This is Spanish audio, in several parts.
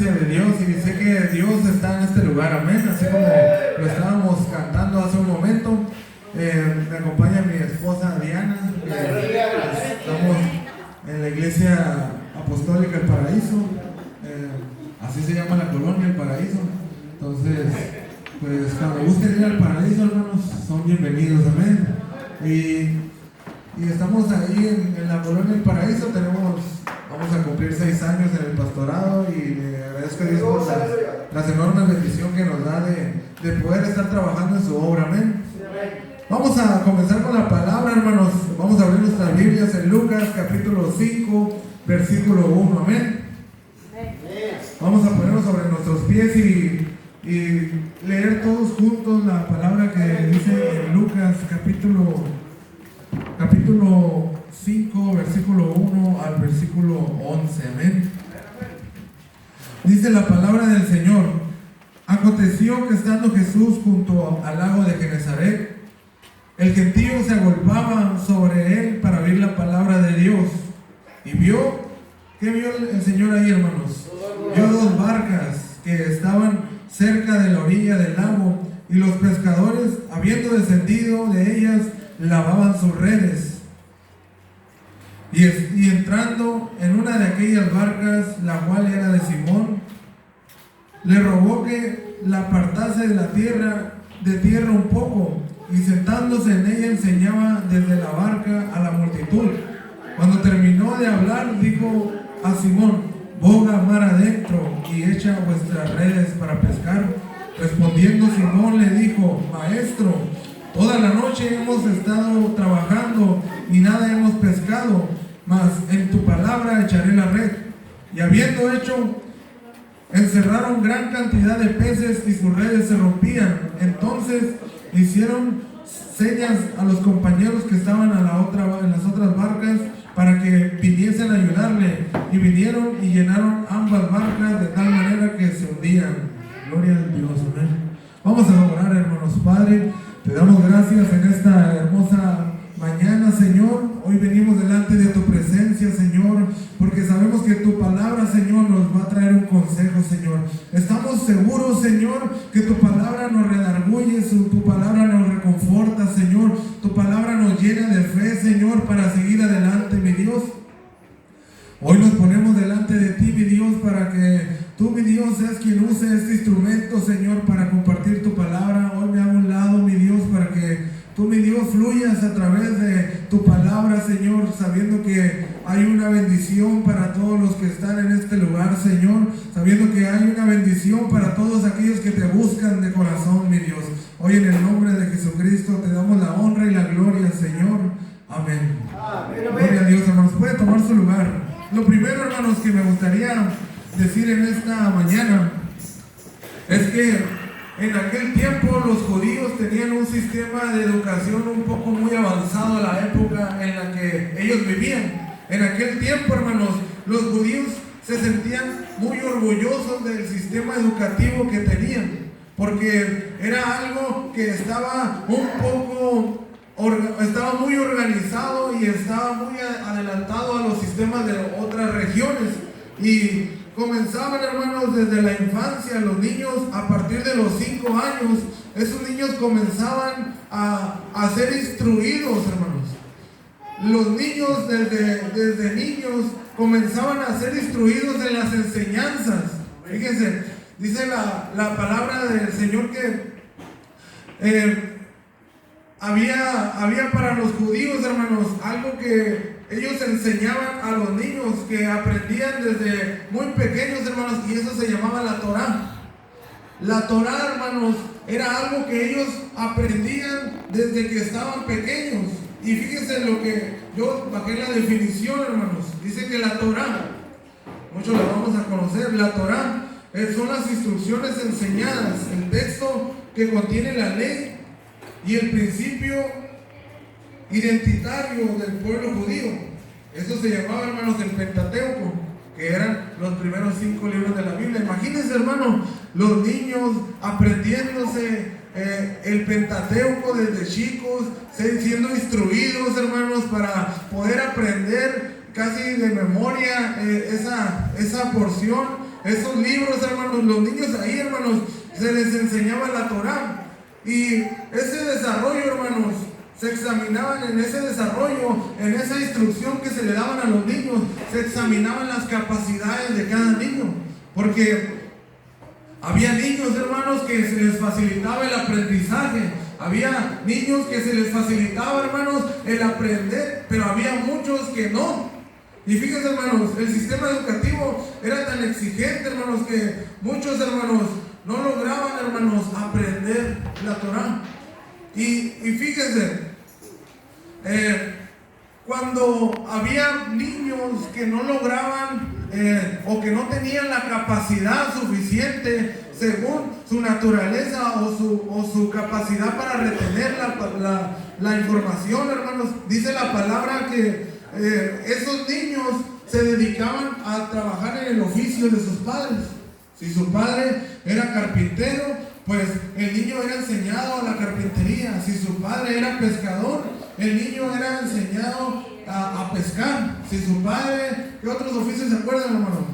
presencia de Dios y sé que Dios está en este lugar, amén, así como lo estábamos cantando hace un momento. Me acompaña mi esposa Diana, estamos en la iglesia apostólica El Paraíso, así se llama la colonia El Paraíso. Entonces, pues cuando gusten ir al Paraíso, hermanos, son bienvenidos, amén. Y estamos ahí en la colonia El Paraíso, vamos a cumplir 6 años en el pastorado y le agradezco a Dios por las enormes bendiciones que nos da de poder estar trabajando en su obra, amén. Vamos a comenzar con la palabra, hermanos. Vamos a abrir nuestras Biblias en Lucas capítulo 5, versículo 1, amén. Vamos a ponernos sobre nuestros pies y leer todos juntos la palabra que dice en Lucas capítulo 5, versículo 1 al versículo 11, amén. Dice la palabra del Señor: aconteció que estando Jesús junto al lago de Genesaret, el gentío se agolpaba sobre él para oír la palabra de Dios. Y ¿qué vio el Señor ahí, hermanos? Vio 2 barcas que estaban cerca de la orilla del lago, y los pescadores, habiendo descendido de ellas, lavaban sus redes. Y entrando en una de aquellas barcas, la cual era de Simón, le rogó que la apartase de tierra un poco, y sentándose en ella enseñaba desde la barca a la multitud. Cuando terminó de hablar, dijo a Simón: boga mar adentro y echa vuestras redes para pescar. Respondiendo Simón le dijo: Maestro, toda la noche hemos estado trabajando y nada hemos pescado, mas en tu palabra echaré la red. Y habiendo hecho, encerraron gran cantidad de peces y sus redes se rompían. Entonces hicieron señas a los compañeros que estaban en las otras barcas para que viniesen a ayudarle, y vinieron y llenaron ambas barcas de tal manera que se hundían. Gloria a Dios, amén. Vamos a orar, hermanos. Padre, te damos gracias en esta hermosa mañana, Señor. Hoy venimos delante de tu presencia, Señor, porque sabemos que tu palabra, Señor, nos va a traer un consejo, Señor. Estamos seguros, Señor, que tu palabra nos redarguye, tu palabra nos reconforta, Señor. Tu palabra nos llena de fe, Señor, para seguir adelante, mi Dios. Hoy nos ponemos delante de ti, mi Dios, para que tú, mi Dios, seas quien use este instrumento, Señor, para compartir tu palabra. Hoy me hago a un lado, mi Dios, para que tú, mi Dios, fluyas a través de tu palabra, Señor, sabiendo que hay una bendición para todos los que están en este lugar, Señor, sabiendo que hay una bendición para todos aquellos que te buscan de corazón, mi Dios. Hoy en el nombre de Jesucristo te damos la honra y la gloria, Señor. Amén. Gloria a Dios, hermanos. Puede tomar su lugar. Lo primero, hermanos, que me gustaría decir en esta mañana es que en aquel tiempo los judíos tenían un sistema de educación un poco muy avanzado a la época en la que ellos vivían. En aquel tiempo, hermanos, los judíos se sentían muy orgullosos del sistema educativo que tenían, porque era algo que estaba muy organizado y estaba muy adelantado a los sistemas de otras regiones. Y comenzaban, hermanos, desde la infancia. Los niños, a partir de los 5 años, esos niños comenzaban a ser instruidos, hermanos. Los niños desde niños comenzaban a ser instruidos en las enseñanzas. Fíjense, dice la palabra del Señor que había para los judíos, hermanos, algo que ellos enseñaban a los niños, que aprendían desde muy pequeños, hermanos, y eso se llamaba la Torá. La Torá, hermanos, era algo que ellos aprendían desde que estaban pequeños. Y fíjense lo que yo bajé la definición, hermanos. Dice que la Torá, muchos la vamos a conocer, la Torá son las instrucciones enseñadas, el texto que contiene la ley y el principio identitario del pueblo judío. Eso se llamaba, hermanos, el Pentateuco, que eran los primeros 5 libros de la Biblia. Imagínense, hermanos, los niños aprendiéndose el Pentateuco desde chicos, siendo instruidos, hermanos, para poder aprender casi de memoria esa porción. esos libros, hermanos, los niños ahí, hermanos, se les enseñaba la Torá. Y ese desarrollo, hermanos, se examinaban en ese desarrollo, en esa instrucción que se le daban a los niños, se examinaban las capacidades de cada niño. Porque había niños, hermanos, que se les facilitaba el aprendizaje. Había niños que se les facilitaba, hermanos, el aprender, pero había muchos que no. Y fíjense, hermanos, el sistema educativo era tan exigente, hermanos, que muchos, hermanos, no lograban, hermanos, aprender la Torá. Y fíjense, cuando había niños que no lograban o que no tenían la capacidad suficiente según su naturaleza o su capacidad para retener la información, hermanos, dice la palabra que esos niños se dedicaban a trabajar en el oficio de sus padres. Si su padre era carpintero, pues el niño era enseñado a la carpintería. Si su padre era pescador, el niño era enseñado a pescar. Si su padre, ¿qué otros oficios se acuerdan, hermano?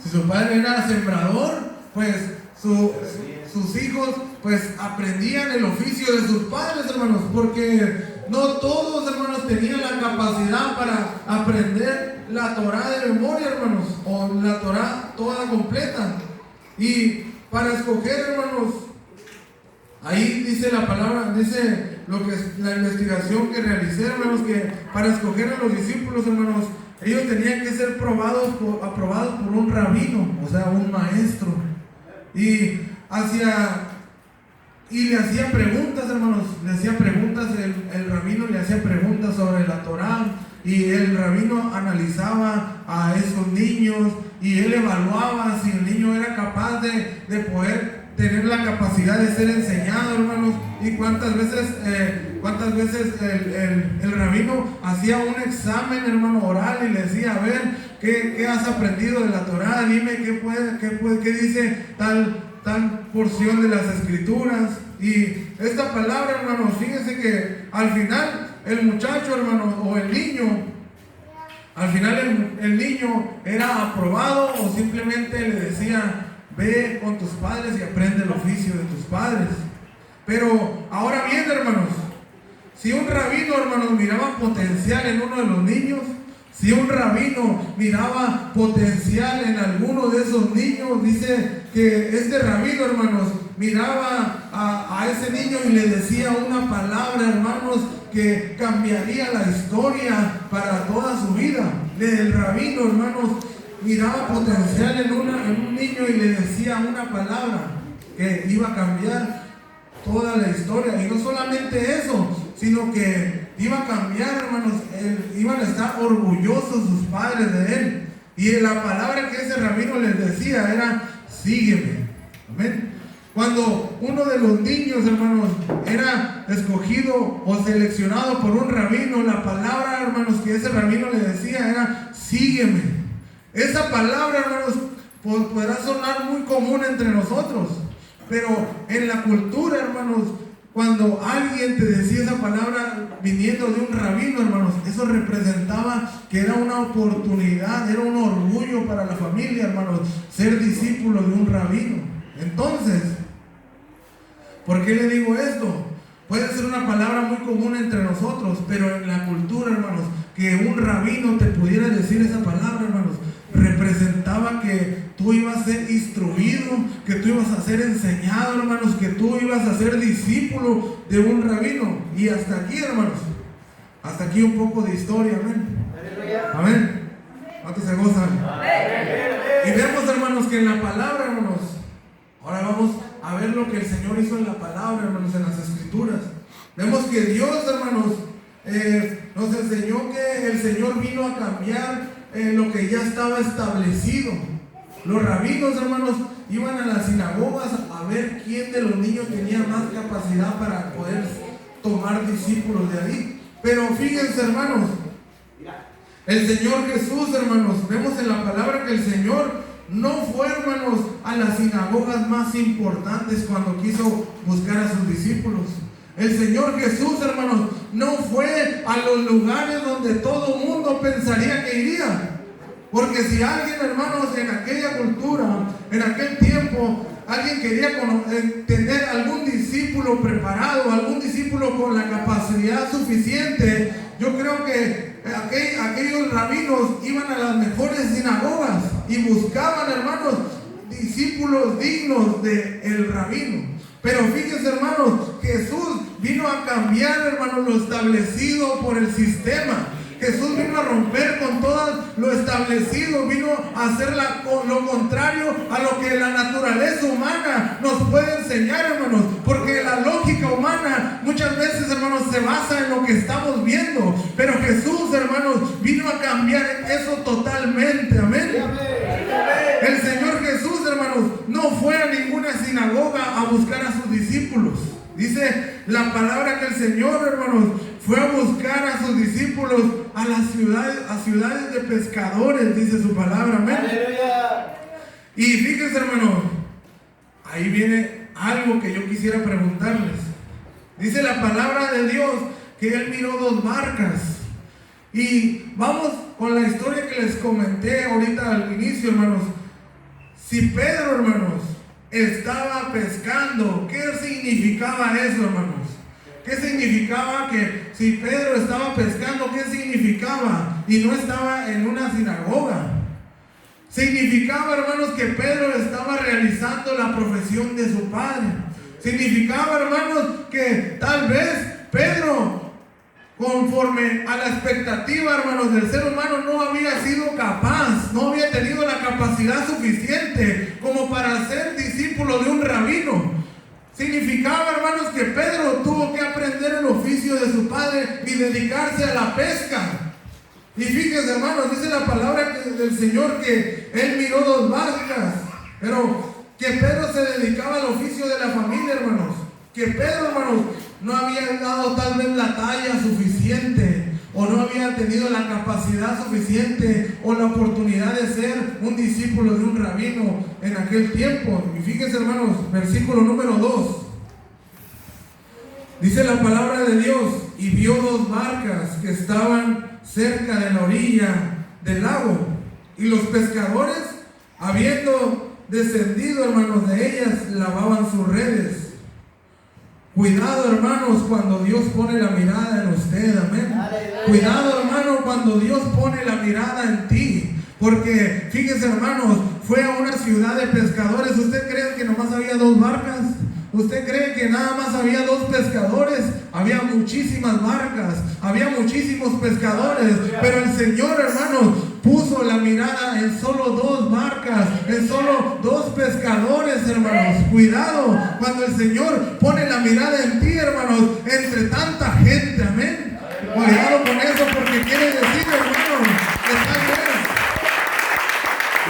Si su padre era sembrador, pues sus hijos pues aprendían el oficio de sus padres, hermanos, porque no todos, hermanos, tenían la capacidad para aprender la Torá de memoria, hermanos, o la Torá toda completa. Y para escoger, hermanos, ahí dice la palabra, dice lo que es la investigación que realicé, hermanos, que para escoger a los discípulos, hermanos, ellos tenían que ser aprobados por un rabino, o sea, un maestro. Y le hacía preguntas, hermanos, el rabino le hacía preguntas sobre la Torá, y el rabino analizaba a esos niños y él evaluaba si el niño era capaz de poder tener la capacidad de ser enseñado, hermanos. Y cuántas veces el rabino hacía un examen, hermano, oral, y le decía: a ver, ¿qué has aprendido de la Torá? Dime qué dice tal porción de las escrituras. Y esta palabra, hermanos, fíjense que al final el muchacho, hermanos, o el niño, al final el niño era aprobado, o simplemente le decía: ve con tus padres y aprende el oficio de tus padres. Pero ahora bien, hermanos, si un rabino, hermanos, miraba potencial en uno de los niños, si un rabino miraba potencial en alguno de esos niños, dice que este rabino, hermanos, miraba a ese niño y le decía una palabra, hermanos, que cambiaría la historia para toda su vida. El rabino, hermanos, miraba potencial en un niño y le decía una palabra que iba a cambiar toda la historia. Y no solamente eso, sino que iba a cambiar, hermanos, iban a estar orgullosos sus padres de él. Y la palabra que ese rabino les decía era: sígueme. Amén. Cuando uno de los niños, hermanos, era escogido o seleccionado por un rabino, la palabra, hermanos, que ese rabino le decía era: sígueme. Esa palabra, hermanos, podrá sonar muy común entre nosotros, pero en la cultura, hermanos, cuando alguien te decía esa palabra viniendo de un rabino, hermanos, eso representaba que era una oportunidad, era un orgullo para la familia, hermanos, ser discípulo de un rabino. Entonces, ¿por qué le digo esto? Puede ser una palabra muy común entre nosotros, pero en la cultura, hermanos, que un rabino te pudiera decir esa palabra, hermanos, representaba que tú ibas a ser instruido, que tú ibas a ser enseñado, hermanos, que tú ibas a ser discípulo de un rabino. Y hasta aquí, hermanos, hasta aquí un poco de historia, amén. Amén. ¿Cuántos se gozan? Y vemos, hermanos, que en la palabra, hermanos, ahora vamos a ver lo que el Señor hizo en la palabra, hermanos, en las escrituras. Vemos que Dios, hermanos, nos enseñó que el Señor vino a cambiar lo que ya estaba establecido. Los rabinos, hermanos, iban a las sinagogas a ver quién de los niños tenía más capacidad para poder tomar discípulos de ahí. Pero fíjense, hermanos, el Señor Jesús, hermanos, vemos en la palabra que el Señor no fue, hermanos, a las sinagogas más importantes cuando quiso buscar a sus discípulos. El Señor Jesús, hermanos, no fue a los lugares donde todo mundo pensaría que iría. Porque si alguien, hermanos, en aquella cultura, en aquel tiempo, alguien quería tener algún discípulo preparado, algún discípulo con la capacidad suficiente, yo creo que aquellos rabinos iban a las mejores sinagogas y buscaban, hermanos, discípulos dignos del rabino. Pero fíjense, hermanos, Jesús vino a cambiar, hermanos, lo establecido por el sistema. Jesús vino a romper con todo lo establecido, vino a hacer lo contrario a lo que la naturaleza humana nos puede enseñar, hermanos. Porque la lógica humana muchas veces, hermanos, se basa en lo que estamos viendo. Pero Jesús, hermanos, vino a cambiar eso totalmente. Amén. El Señor Jesús, hermanos, no fue a ninguna sinagoga a buscar a sus discípulos. Dice la palabra que el Señor, hermanos, fue a buscar a sus discípulos a las ciudades de pescadores, dice su palabra. Amén. Aleluya. Y fíjense, hermanos, ahí viene algo que yo quisiera preguntarles. Dice la palabra de Dios que Él miró 2 barcas. Y vamos con la historia que les comenté ahorita al inicio, hermanos. Si Pedro, hermanos, estaba pescando, ¿qué significaba eso, hermanos? ¿Qué significaba que si Pedro estaba pescando, qué significaba? Y no estaba en una sinagoga. Significaba, hermanos, que Pedro estaba realizando la profesión de su padre. Significaba, hermanos, que tal vez Pedro, conforme a la expectativa, hermanos, del ser humano, no había sido capaz, no había tenido la capacidad suficiente como para ser discípulo de un rabino. Significaba, hermanos, que Pedro tuvo que aprender el oficio de su padre y dedicarse a la pesca. Y fíjense, hermanos, dice la palabra del Señor que Él miró 2 barcas, pero que Pedro se dedicaba al oficio de la familia, hermanos. Que Pedro, hermanos, no había dado tal vez la talla suficiente, o no había tenido la capacidad suficiente o la oportunidad de ser un discípulo de un rabino en aquel tiempo. Y fíjense, hermanos, versículo número 2. Dice la palabra de Dios: y vio 2 barcas que estaban cerca de la orilla del lago, y los pescadores, habiendo descendido, hermanos, de ellas, lavaban sus redes. Cuidado, hermanos, cuando Dios pone la mirada en usted. Amén. Cuidado, hermano, cuando Dios pone la mirada en ti. Porque, fíjense, hermanos, fue a una ciudad de pescadores. ¿Usted cree que nomás había 2 barcas? ¿Usted cree que nada más había 2 pescadores? Había muchísimas barcas, había muchísimos pescadores. Pero el Señor, hermanos, puso la mirada en solo 2 barcas, en solo 2 pescadores, hermanos. Cuidado cuando el Señor pone la mirada en ti, hermanos, entre tanta gente. Amén. Cuidado con eso, porque quiere decir, hermanos, que tal vez,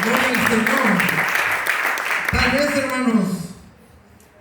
gloria al Señor, tal vez, hermanos,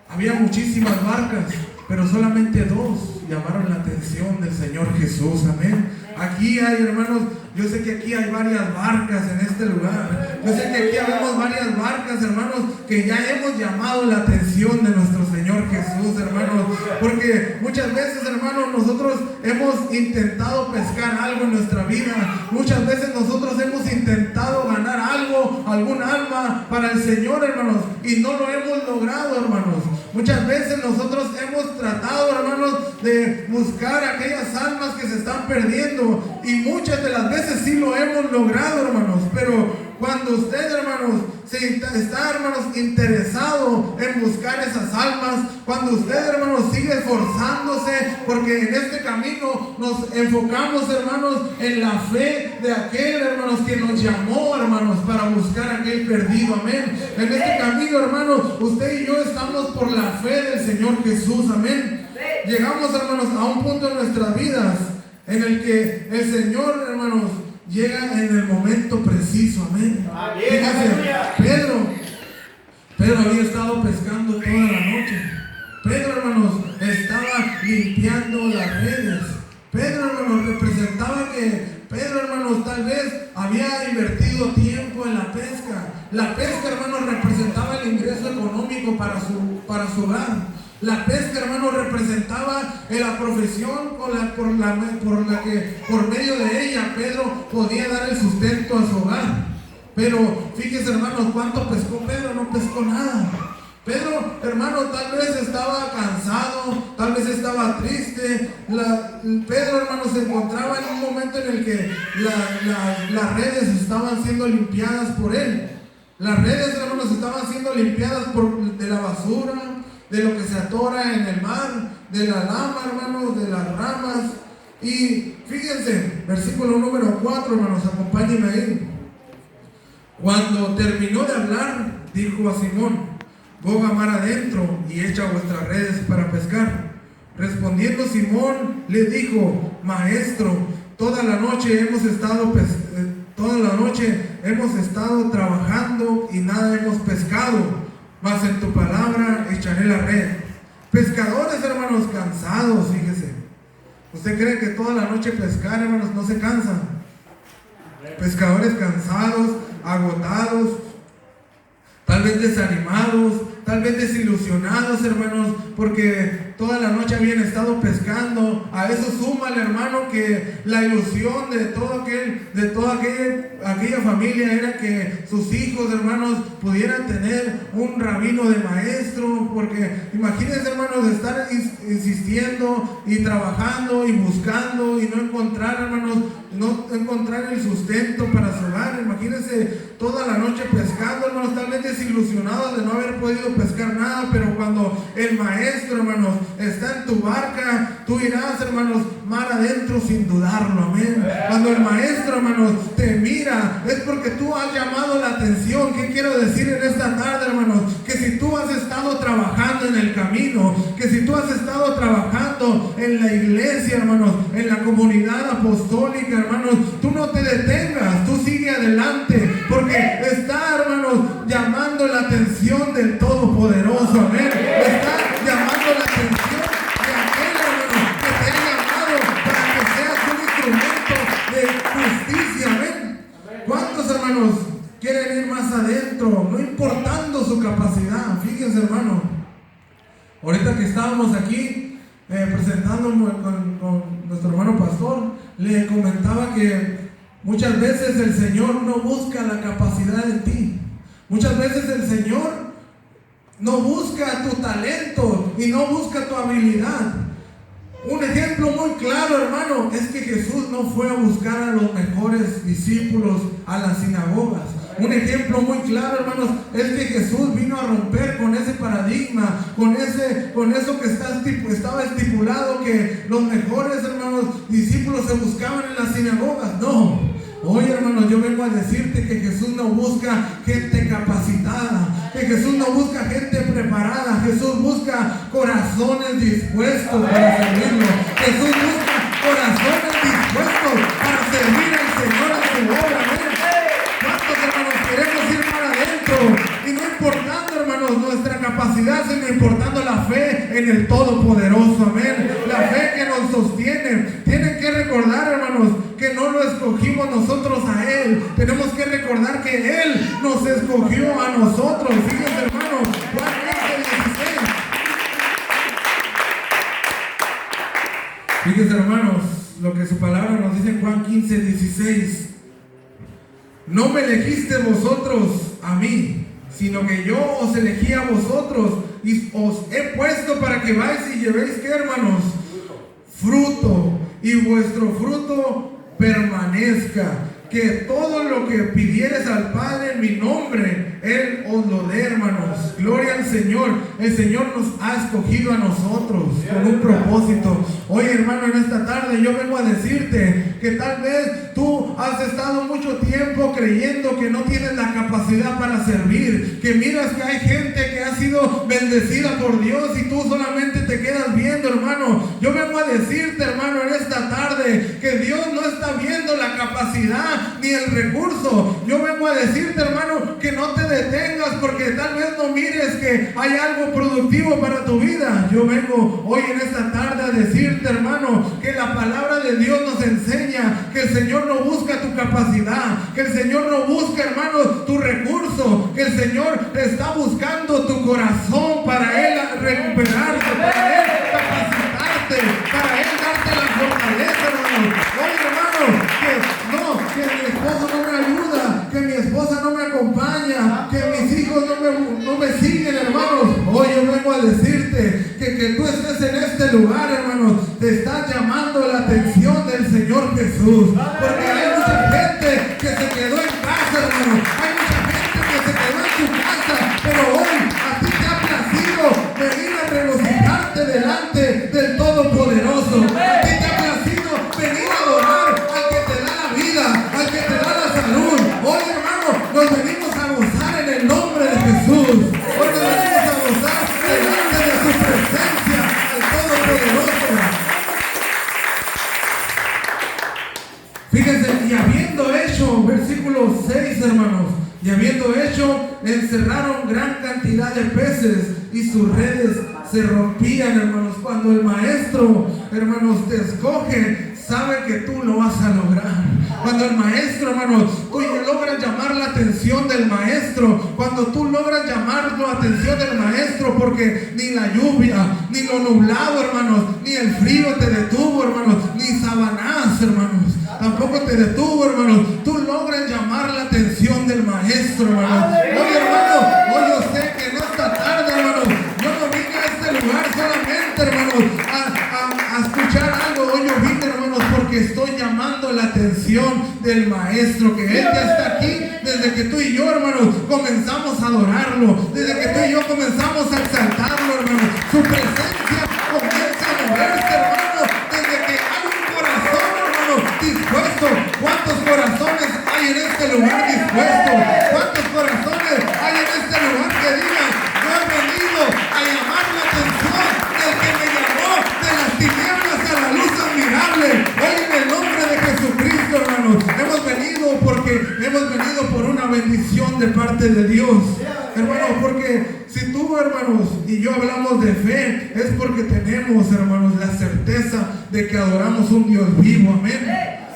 había muchísimas barcas, pero solamente 2 llamaron la atención del Señor Jesús. Amén. Aquí hay, hermanos, yo sé que aquí hay varias barcas en este lugar. Yo sé que aquí habemos varias barcas, hermanos, que ya hemos llamado la atención de nuestro Señor Jesús, hermanos. Porque muchas veces, hermanos, nosotros hemos intentado pescar algo en nuestra vida. Muchas veces nosotros hemos intentado ganar algo, algún alma para el Señor, hermanos, y no lo hemos logrado, hermanos. Muchas veces nosotros hemos tratado, hermanos, de buscar aquellas almas que se están perdiendo, y muchas de las veces sí lo hemos logrado, hermanos. Pero cuando usted, hermanos, está, hermanos, interesado en buscar esas almas, cuando usted, hermanos, sigue esforzándose, porque en este camino nos enfocamos, hermanos, en la fe de aquel, hermanos, que nos llamó, hermanos, para buscar a aquel perdido. Amén. En este camino, hermanos, usted y yo estamos por la fe del Señor Jesús. Amén. Llegamos, hermanos, a un punto en nuestras vidas en el que el Señor, hermanos, llega en el momento preciso. Amén. Fíjense, Pedro había estado pescando toda la noche. Pedro, hermanos, estaba limpiando las redes. Pedro, hermanos, representaba que Pedro, hermanos, tal vez había invertido tiempo en la pesca. La pesca, hermanos, representaba el ingreso económico para su hogar. La pesca, hermano, representaba la profesión por medio de ella Pedro podía dar el sustento a su hogar. Pero fíjese, hermanos, ¿cuánto pescó Pedro? No pescó nada. Pedro, hermano, tal vez estaba cansado, tal vez estaba triste. Pedro, hermano, se encontraba en un momento en el que las redes estaban siendo limpiadas por él. Las redes, hermanos, estaban siendo limpiadas de la basura, de lo que se atora en el mar, de la lama, hermanos, de las ramas. Y fíjense, versículo número 4, hermanos, acompáñenme ahí. Cuando terminó de hablar, dijo a Simón: boga mar adentro y echa vuestras redes para pescar. Respondiendo Simón, le dijo: Maestro, toda la noche hemos estado trabajando y nada hemos pescado, mas en tu palabra echaré la red. Pescadores, hermanos, cansados, fíjese. ¿Usted cree que toda la noche pescar, hermanos, no se cansan? Pescadores cansados, agotados, tal vez desanimados, tal vez desilusionados, hermanos, porque toda la noche habían estado pescando. A eso súmale, hermano, que la ilusión de aquella familia era que sus hijos, hermanos, pudieran tener un rabino de maestro, porque imagínense, hermanos, de estar insistiendo y trabajando y buscando y no encontrar, hermanos, no encontrar el sustento para su hogar. Imagínense toda la noche pescando, hermanos, tal vez desilusionados de no haber podido pescar nada. Pero cuando el maestro, hermanos, está en tu barca, tú irás, hermanos, mar adentro sin dudarlo, amén. Cuando el maestro, hermanos, te mira, es porque tú has llamado la atención. ¿Qué quiero decir en esta tarde, hermanos? Que si tú has estado trabajando en el camino, que si tú has estado trabajando en la iglesia, hermanos, en la comunidad apostólica, hermanos, tú no te detengas, tú sigue adelante, porque está, hermanos, llamando la atención del Todopoderoso, amén. Está llamando la atención de aquel, hermano, que te ha llamado para que seas un instrumento de justicia, amén. ¿Cuántos, hermanos, quieren ir más adentro, no importando su capacidad? Fíjense, hermano, ahorita que estábamos aquí presentándonos con nuestro hermano pastor, le comentaba que muchas veces el Señor no busca la capacidad en ti. Muchas veces el Señor no busca tu talento y no busca tu habilidad. Un ejemplo muy claro, hermano, es que Jesús no fue a buscar a los mejores discípulos a las sinagogas. Un ejemplo muy claro, hermanos, es que Jesús vino a romper con ese paradigma, con eso que estaba estipulado, que los mejores, hermanos, discípulos se buscaban en las sinagogas. No. Hoy, hermanos, yo vengo a decirte que Jesús no busca gente capacitada, que Jesús no busca gente preparada. Jesús busca corazones dispuestos para servirlo. Jesús busca corazones dispuestos para servir al Señor a su obra. ¿Cuántos, hermanos, queremos ir para adentro? Y no importando, hermanos, nuestra capacidad, sino importando la fe en el Todopoderoso, amén. La fe que nos sostiene. Tienen que recordar, hermanos, que no lo escogimos nosotros a Él. Tenemos que recordar que Él nos escogió a nosotros. Fíjense, hermanos, Juan 15:16. Fíjense, hermanos, lo que su palabra nos dice en Juan 15:16. No me elegiste vosotros a mí, sino que yo os elegí a vosotros y os he puesto para que vais y llevéis, ¿qué, hermanos? Fruto, y vuestro fruto permanezca, que todo lo que pidieres al Padre en mi nombre, Él os lo dé, hermanos. Gloria al Señor. El Señor nos ha escogido a nosotros con un propósito. Hoy, hermano, en esta tarde yo vengo a decirte que tal vez tú has estado mucho tiempo creyendo que no tienes la capacidad para servir, que miras que hay gente que ha sido bendecida por Dios y tú solamente te quedas viendo, hermano. Yo vengo a decirte, hermano, en esta tarde que Dios no está viendo la capacidad ni el recurso. Yo vengo a decirte, hermano, que no te detengas, porque tal vez no mires que hay algo productivo para tu vida. Yo vengo hoy en esta tarde a decirte, hermano, que la palabra de Dios nos enseña que el Señor no busca tu capacidad, que el Señor no busca, hermano, tu recurso, que el Señor está buscando tu corazón para Él recuperarte, esposa no me acompaña, que mis hijos no me siguen, hermanos. Hoy yo vengo a decirte que tú estés en este lugar, hermanos, te está llamando la atención del Señor Jesús. Porque hay mucha gente que se quedó en casa, hermanos. Hay mucha gente que se quedó en su casa, pero hoy a ti te ha placido venir a regocijarte delante del Todopoderoso. A ti te ha placido venir a adorar al que te da la vida, al que te da la salud. Hoy, hermano, nos venimos a gozar en el nombre de Jesús. Hoy nos venimos a gozar delante de su presencia, al Todopoderoso. Fíjense, y habiendo hecho, versículo 6, hermanos, y habiendo hecho, encerraron gran cantidad de peces y sus redes se rompían, hermanos. Cuando el maestro, hermanos, te escoge, sabe que tú lo vas a lograr. Cuando el maestro, hermanos, tú logras llamar la atención del maestro, cuando tú logras llamar la atención del maestro, porque ni la lluvia, ni lo nublado, hermanos, ni el frío te detuvo, hermanos, ni Sabanás, hermanos, tampoco te detuvo, hermanos. Tú logras llamar la atención del maestro, hermanos. Hoy, hermanos, hoy yo sé que en esta tarde, hermanos, yo no vine a este lugar solamente, hermanos, a escuchar algo. Hoy yo vine, hermanos, porque estoy llamando la atención del maestro, que él ya está aquí desde que tú y yo, hermanos, comenzamos a adorarlo, desde que tú y yo comenzamos a exaltarlo, hermanos. Su presencia comienza a moverse, hermanos, desde que hay un corazón, hermanos, dispuesto. ¿Cuántos corazones hay en este lugar dispuestos? ¿Cuántos corazones hay en este lugar que digan: yo he venido a llamar la atención del que me llamó de las tinieblas a la luz admirable? Hoy en el nombre de Jesucristo, hermanos, hemos venido porque hemos venido por una bendición de parte de Dios, hermanos, porque si tú, hermanos, y yo hablamos de fe, es porque tenemos, hermanos, la certeza de que adoramos un Dios vivo, amén.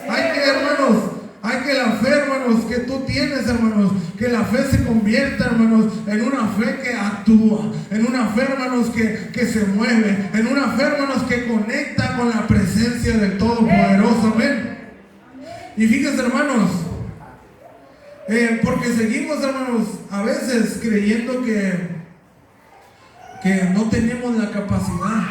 Hay que, hermanos, hay que la fe, hermanos, que tú tienes, hermanos, que la fe se convierta, hermanos, en una fe que actúa, en una fe, hermanos, que se mueve, en una fe, hermanos, que conecta con la presencia del Todopoderoso, amén. Y fíjense, hermanos, porque seguimos, hermanos, a veces creyendo que no tenemos la capacidad,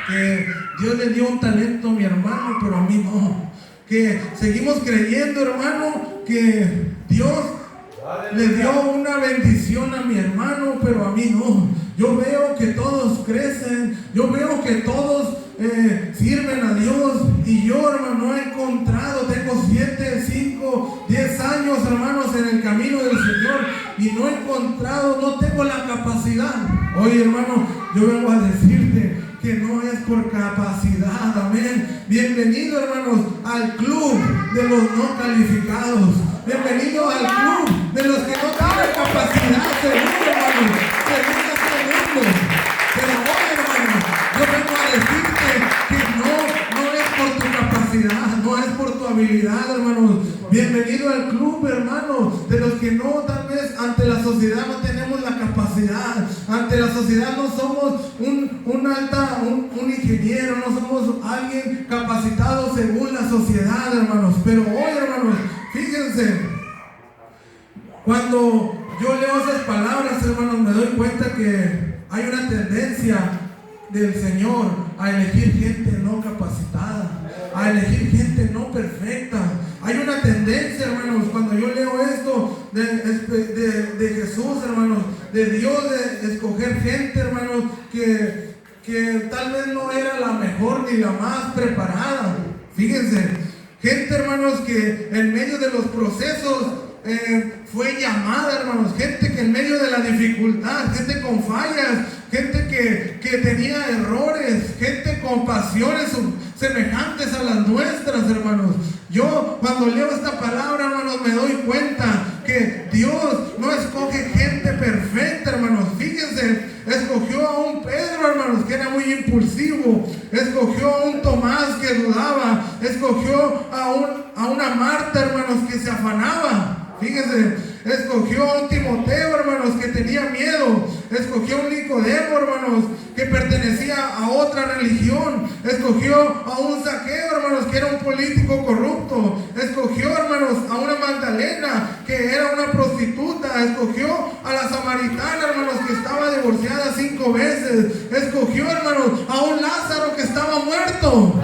que Dios le dio un talento a mi hermano, pero a mí no. Que seguimos creyendo, hermano, que Dios le dio una bendición a mi hermano, pero a mí no. Yo veo que todos crecen, yo veo que todos sirven a Dios, y yo, hermano, no he encontrado, tengo 7, 5, 10 años, hermanos, en el camino del Señor, y no he encontrado, no tengo la capacidad. Oye, hermano, yo vengo a decirte que no es por capacidad, amén. Bienvenido, hermanos, al club de los no calificados. Bienvenido al club de los que no tienen capacidad, seguro, hermanos, según este mundo. Pero hoy, hermanos, yo vengo a decirte que no es por tu capacidad, no es por tu habilidad, hermanos. Bienvenido al club, hermanos, de los que no, tal vez ante la sociedad no tenemos la capacidad, ante la sociedad no somos un ingeniero, no somos alguien capacitado según la sociedad, hermanos. Pero hoy, hermanos, fíjense, cuando yo leo esas palabras, hermanos, me doy cuenta que hay una tendencia del Señor a elegir gente no capacitada, a elegir gente no perfecta. Hay una tendencia, hermanos, cuando yo leo esto de Jesús, hermanos, de Dios, de escoger gente, hermanos, que tal vez no era la mejor ni la más preparada. Fíjense, gente, hermanos, que en medio de los procesos fue llamada, hermanos, gente que en medio de la dificultad, gente con fallas, gente que tenía errores, gente con pasiones semejantes a las nuestras, hermanos. Yo cuando leo esta palabra, hermanos, me doy cuenta que Dios no escoge gente perfecta, hermanos. Fíjense, escogió a un Pedro, hermanos, que era muy impulsivo, escogió a un Tomás que dudaba, escogió a una Marta, hermanos, que se afanaba. Fíjense, escogió a un Timoteo, hermanos, que tenía miedo, escogió a un Nicodemo, hermanos, que pertenecía a otra religión, escogió a un Zaqueo, hermanos, que era un político corrupto, escogió, hermanos, a una Magdalena, que era una prostituta, escogió a la samaritana, hermanos, que estaba divorciada 5 veces, escogió, hermanos, a un Lázaro que estaba muerto.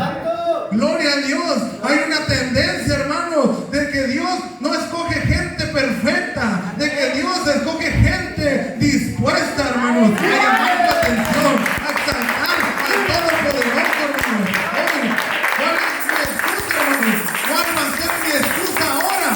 Gloria a Dios. Hay una tendencia, hermanos, de que Dios no escoge gente perfecta, de que Dios escoge gente dispuesta, hermanos, a llamar la atención, a exaltar al Todopoderoso, hermanos. ¿Cuál es mi excusa, hermanos? ¿Cuál va a ser mi excusa ahora?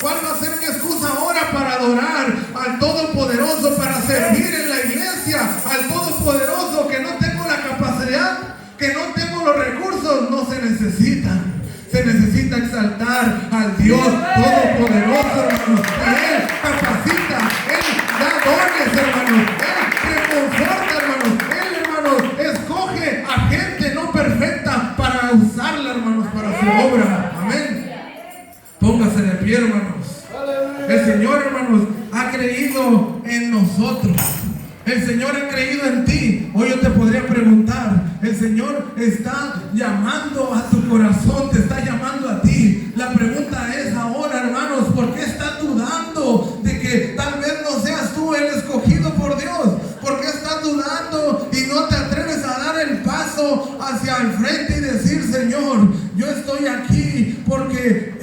¿Cuál va a ser mi excusa ahora para adorar al Todopoderoso, para servir en la iglesia al Todopoderoso, que no tengo la capacidad, que no tengo los recursos? No se necesitan. Se necesita exaltar al Dios Todopoderoso, hermanos. Y Él capacita, Él da dones, hermanos. Él reconforta, hermanos. Él, hermanos, escoge a gente no perfecta para usarla, hermanos, para su obra. Amén. Póngase de pie, hermanos. El Señor, hermanos, ha creído en nosotros. El Señor ha creído en ti. Hoy yo te podría preguntar, el Señor está llamando a tu corazón, te está llamando a ti. La pregunta es ahora, hermanos, ¿por qué estás dudando de que tal vez no seas tú el escogido por Dios? ¿Por qué estás dudando y no te atreves a dar el paso hacia el frente y decir, Señor, yo estoy aquí porque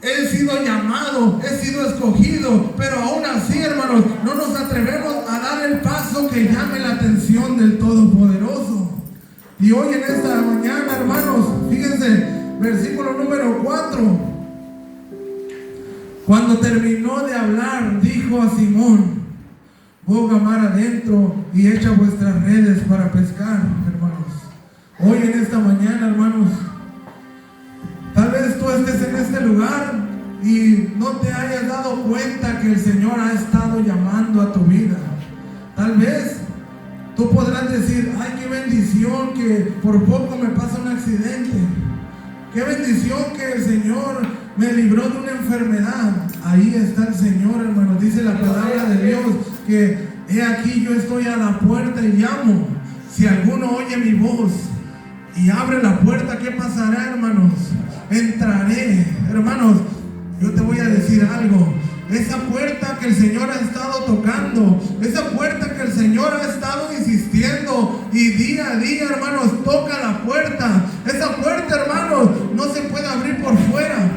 he sido llamado, he sido escogido, pero aún así, hermanos, no nos atrevemos a dar el paso que llame la atención del Todopoderoso? Y hoy en esta mañana, hermanos, fíjense, versículo número 4. Cuando terminó de hablar, dijo a Simón: boga mar adentro y echa vuestras redes para pescar, hermanos. Hoy en esta mañana, hermanos, tal vez tú estés en este lugar y no te hayas dado cuenta que el Señor ha estado llamando a tu vida. Tal vez tú podrás decir, ay, qué bendición que por poco me pasa un accidente. Qué bendición que el Señor me libró de una enfermedad. Ahí está el Señor, hermanos. Dice la palabra de Dios que he aquí, yo estoy a la puerta y llamo. Si alguno oye mi voz y abre la puerta, ¿qué pasará, hermanos? Entraré. Hermanos, yo te voy a decir algo. Esa puerta que el Señor ha estado tocando, esa puerta que el Señor ha estado insistiendo y día a día, hermanos, toca la puerta. Esa puerta, hermanos, no se puede abrir por fuera.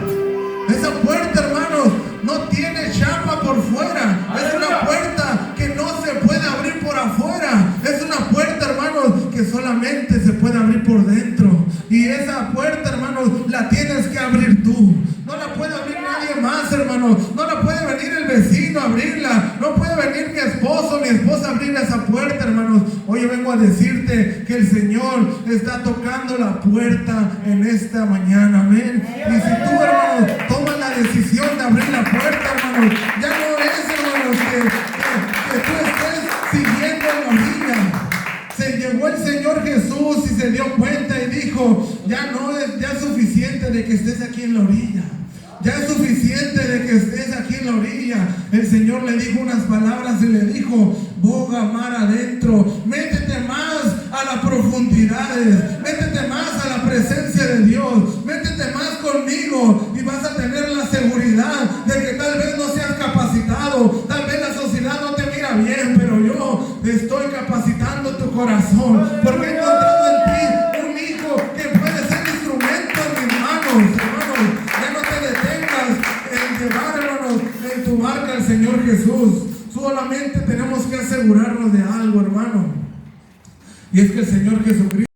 Esa puerta, hermanos, no tiene chapa por fuera. Es una puerta que no se puede abrir por afuera. Es una puerta, hermanos, que solamente se puede abrir por dentro. Y esa puerta, hermanos, la tienes que abrir tú. No la puede abrir nadie más, hermanos. No la puede venir el vecino a abrirla. No puede venir mi esposo, mi esposa a abrir esa puerta, hermanos. Hoy vengo a decirte que el Señor está tocando la puerta en esta mañana. Amén. Y si tú, hermanos, tomas la decisión de abrir la puerta, hermanos, ya no es, hermanos, que tú estés siguiendo en la orilla. Se llegó el Señor Jesús y se dio cuenta y dijo, ya no es ya suficiente de que estés aquí en la orilla. Ya es suficiente de que estés aquí en la orilla. El Señor le dijo unas palabras y le dijo, boga mar adentro, métete más a las profundidades, métete más a la presencia de Dios, métete más conmigo y vas a tener la seguridad de que tal vez no seas capacitado, tal vez la sociedad no te mira bien, pero yo te estoy capacitando tu corazón, porque he encontrado en ti un hijo que puede ser instrumento en mis manos, hermanos. Ya no te detengas en llevar, hermanos, en tu barca al Señor Jesús. Solamente tenemos que asegurarnos de algo, hermano, y es que el Señor Jesucristo